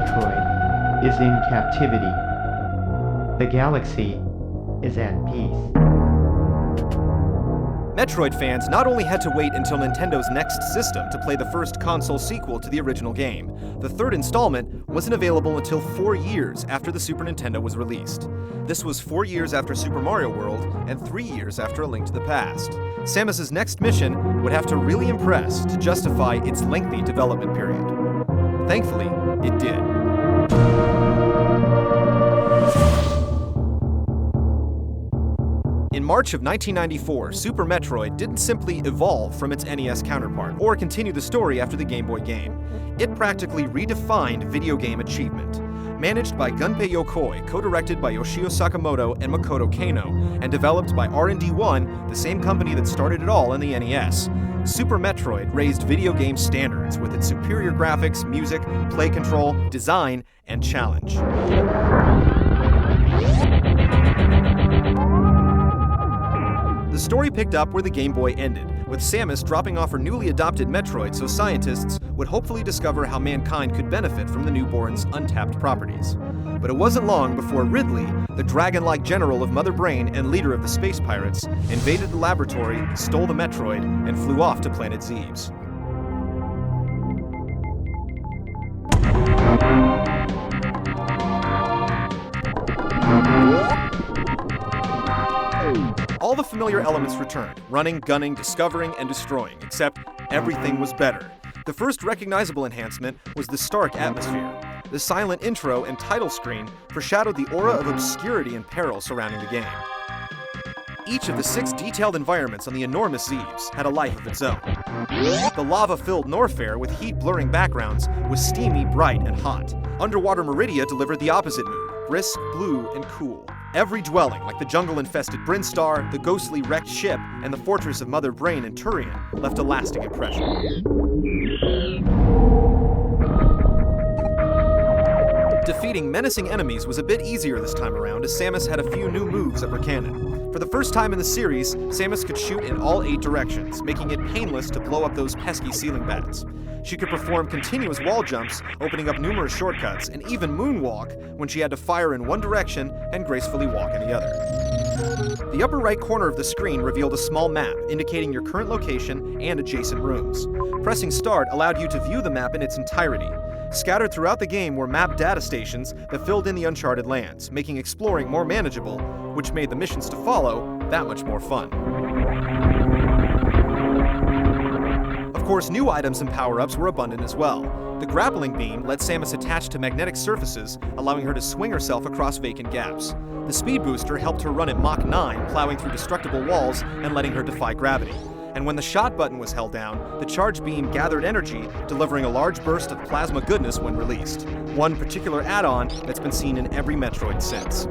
Metroid is in captivity. The galaxy is at peace. Metroid fans not only had to wait until Nintendo's next system to play the first console sequel to the original game, the third installment wasn't available until 4 years after the Super Nintendo was released. This was 4 years after Super Mario World and 3 years after A Link to the Past. Samus's next mission would have to really impress to justify its lengthy development period. Thankfully, it did. In March of 1994, Super Metroid didn't simply evolve from its NES counterpart, or continue the story after the Game Boy game. It practically redefined video game achievement. Managed by Gunpei Yokoi, co-directed by Yoshio Sakamoto and Makoto Kano, and developed by R&D1, the same company that started it all in the NES, Super Metroid raised video game standards with its superior graphics, music, play control, design, and challenge. The story picked up where the Game Boy ended, with Samus dropping off her newly adopted Metroid so scientists would hopefully discover how mankind could benefit from the newborn's untapped properties. But it wasn't long before Ridley, the dragon-like general of Mother Brain and leader of the space pirates, invaded the laboratory, stole the Metroid, and flew off to planet Zebes. All the familiar elements returned: running, gunning, discovering, and destroying, except everything was better. The first recognizable enhancement was the stark atmosphere. The silent intro and title screen foreshadowed the aura of obscurity and peril surrounding the game. Each of the 6 detailed environments on the enormous Zebes had a life of its own. The lava-filled Norfair with heat-blurring backgrounds was steamy, bright, and hot. Underwater Meridia delivered the opposite mood: brisk, blue, and cool. Every dwelling, like the jungle-infested Brinstar, the ghostly wrecked ship, and the fortress of Mother Brain and Turian, left a lasting impression. Defeating menacing enemies was a bit easier this time around, as Samus had a few new moves up her cannon. For the first time in the series, Samus could shoot in all 8 directions, making it painless to blow up those pesky ceiling bats. She could perform continuous wall jumps, opening up numerous shortcuts, and even moonwalk when she had to fire in one direction and gracefully walk in the other. The upper right corner of the screen revealed a small map indicating your current location and adjacent rooms. Pressing start allowed you to view the map in its entirety. Scattered throughout the game were map data stations that filled in the uncharted lands, making exploring more manageable, which made the missions to follow that much more fun. Of course, new items and power-ups were abundant as well. The grappling beam let Samus attach to magnetic surfaces, allowing her to swing herself across vacant gaps. The speed booster helped her run at Mach 9, plowing through destructible walls and letting her defy gravity. And when the shot button was held down, the charge beam gathered energy, delivering a large burst of plasma goodness when released. One particular add-on that's been seen in every Metroid since.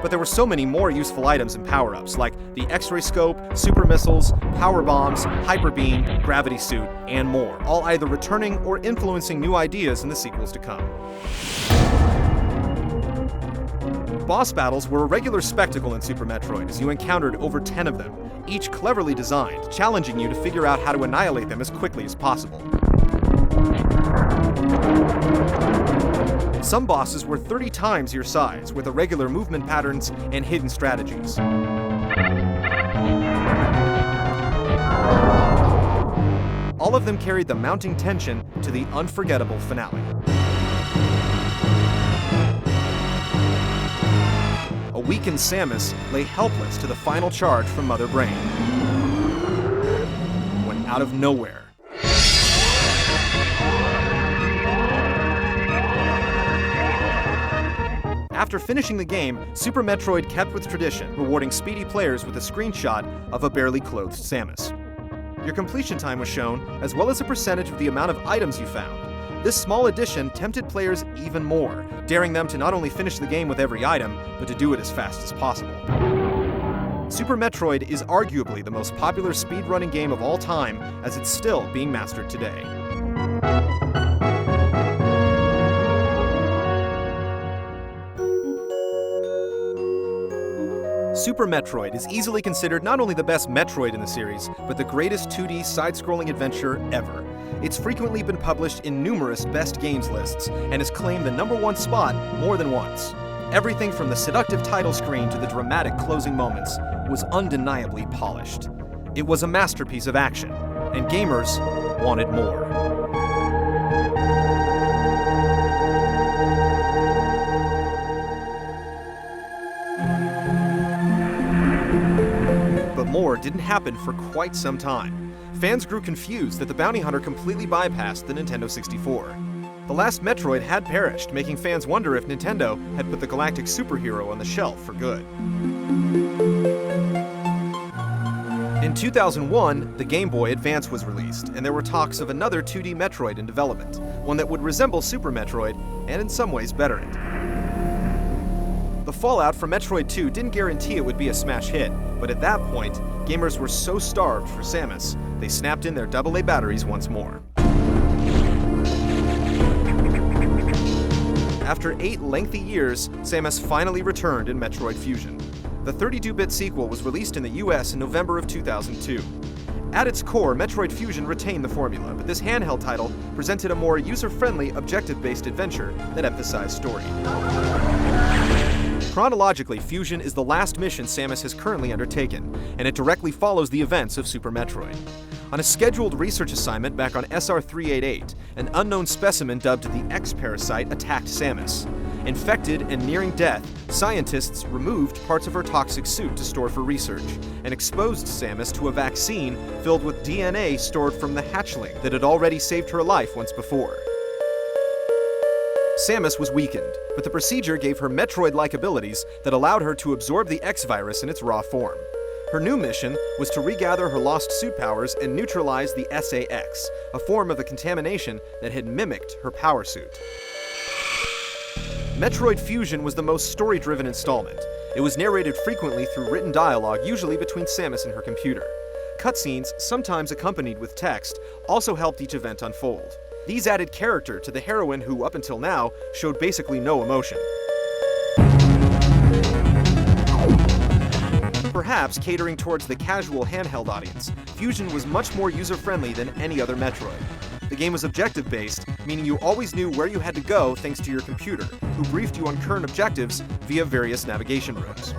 But there were so many more useful items and power-ups, like the X-ray scope, super missiles, power bombs, hyper beam, gravity suit, and more, all either returning or influencing new ideas in the sequels to come. Boss battles were a regular spectacle in Super Metroid, as you encountered over 10 of them, each cleverly designed, challenging you to figure out how to annihilate them as quickly as possible. Some bosses were 30 times your size, with irregular movement patterns and hidden strategies. All of them carried the mounting tension to the unforgettable finale. A weakened Samus lay helpless to the final charge from Mother Brain, when out of nowhere, after finishing the game, Super Metroid kept with tradition, rewarding speedy players with a screenshot of a barely clothed Samus. Your completion time was shown, as well as a percentage of the amount of items you found. This small addition tempted players even more, daring them to not only finish the game with every item, but to do it as fast as possible. Super Metroid is arguably the most popular speedrunning game of all time, as it's still being mastered today. Super Metroid is easily considered not only the best Metroid in the series, but the greatest 2D side-scrolling adventure ever. It's frequently been published in numerous best games lists, and has claimed the #1 spot more than once. Everything from the seductive title screen to the dramatic closing moments was undeniably polished. It was a masterpiece of action, and gamers wanted more. But more didn't happen for quite some time. Fans grew confused that the bounty hunter completely bypassed the Nintendo 64. The last Metroid had perished, making fans wonder if Nintendo had put the galactic superhero on the shelf for good. In 2001, the Game Boy Advance was released, and there were talks of another 2D Metroid in development, one that would resemble Super Metroid, and in some ways better it. The fallout from Metroid 2 didn't guarantee it would be a smash hit, but at that point, gamers were so starved for Samus, they snapped in their AA batteries once more. After 8 lengthy years, Samus finally returned in Metroid Fusion. The 32-bit sequel was released in the US in November of 2002. At its core, Metroid Fusion retained the formula, but this handheld title presented a more user-friendly, objective-based adventure that emphasized story. Chronologically, Fusion is the last mission Samus has currently undertaken, and it directly follows the events of Super Metroid. On a scheduled research assignment back on SR-388, an unknown specimen dubbed the X-Parasite attacked Samus. Infected and nearing death, scientists removed parts of her toxic suit to store for research, and exposed Samus to a vaccine filled with DNA stored from the hatchling that had already saved her life once before. Samus was weakened, but the procedure gave her Metroid-like abilities that allowed her to absorb the X-Virus in its raw form. Her new mission was to regather her lost suit powers and neutralize the SA-X, a form of the contamination that had mimicked her power suit. Metroid Fusion was the most story-driven installment. It was narrated frequently through written dialogue, usually between Samus and her computer. Cutscenes, sometimes accompanied with text, also helped each event unfold. These added character to the heroine who, up until now, showed basically no emotion. Perhaps catering towards the casual handheld audience, Fusion was much more user-friendly than any other Metroid. The game was objective-based, meaning you always knew where you had to go thanks to your computer, who briefed you on current objectives via various navigation rooms.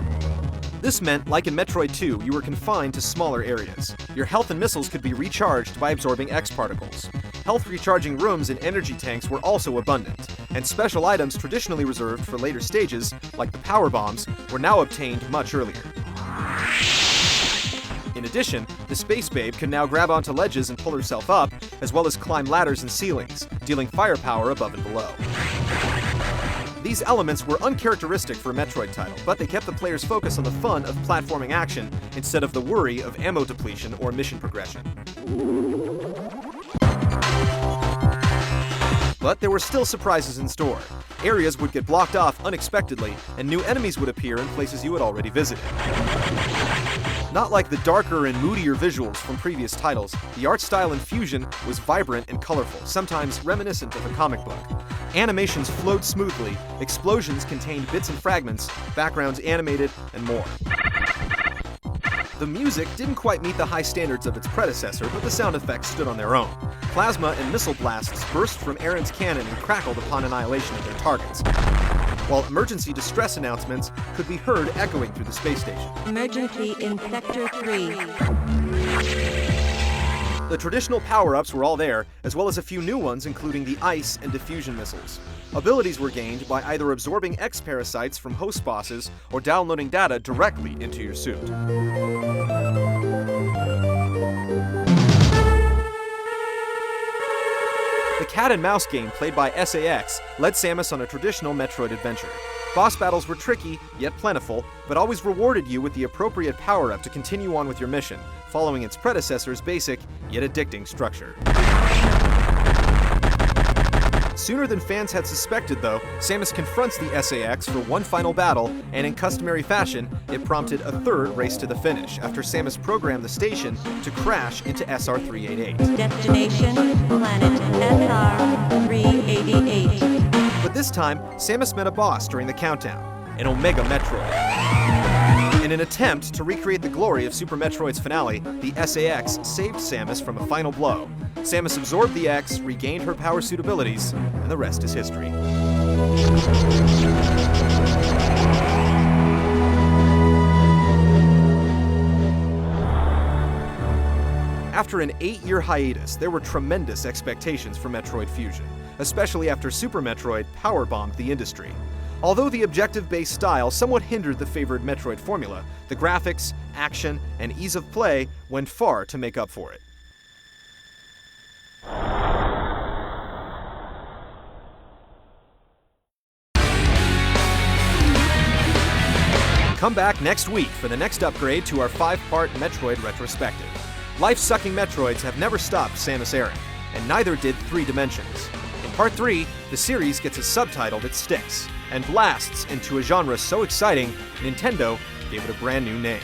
This meant, like in Metroid 2, you were confined to smaller areas. Your health and missiles could be recharged by absorbing X-particles. Health recharging rooms and energy tanks were also abundant, and special items traditionally reserved for later stages, like the power bombs, were now obtained much earlier. In addition, the Space Babe can now grab onto ledges and pull herself up, as well as climb ladders and ceilings, dealing firepower above and below. These elements were uncharacteristic for a Metroid title, but they kept the player's focus on the fun of platforming action instead of the worry of ammo depletion or mission progression. But there were still surprises in store. Areas would get blocked off unexpectedly, and new enemies would appear in places you had already visited. Not like the darker and moodier visuals from previous titles, the art style in Fusion was vibrant and colorful, sometimes reminiscent of a comic book. Animations flowed smoothly, explosions contained bits and fragments, backgrounds animated, and more. The music didn't quite meet the high standards of its predecessor, but the sound effects stood on their own. Plasma and missile blasts burst from Aaron's cannon and crackled upon annihilation of their targets, while emergency distress announcements could be heard echoing through the space station. Emergency in Sector 3. The traditional power-ups were all there, as well as a few new ones including the ice and diffusion missiles. Abilities were gained by either absorbing X-parasites from host bosses or downloading data directly into your suit. The cat-and-mouse game played by SA-X led Samus on a traditional Metroid adventure. Boss battles were tricky, yet plentiful, but always rewarded you with the appropriate power-up to continue on with your mission, following its predecessor's basic, yet addicting structure. Sooner than fans had suspected, though, Samus confronts the SA-X for one final battle, and in customary fashion, it prompted a third race to the finish after Samus programmed the station to crash into SR-388. Destination, planet SR-388. But this time, Samus met a boss during the countdown, an Omega Metroid. In an attempt to recreate the glory of Super Metroid's finale, the SA-X saved Samus from a final blow. Samus absorbed the X, regained her power suit abilities, and the rest is history. After an 8-year hiatus, there were tremendous expectations for Metroid Fusion, especially after Super Metroid powerbombed the industry. Although the objective-based style somewhat hindered the favored Metroid formula, the graphics, action, and ease of play went far to make up for it. Come back next week for the next upgrade to our 5-part Metroid retrospective. Life-sucking Metroids have never stopped Samus Aran, and neither did 3 Dimensions. In Part 3, the series gets a subtitle that sticks, and blasts into a genre so exciting, Nintendo gave it a brand new name.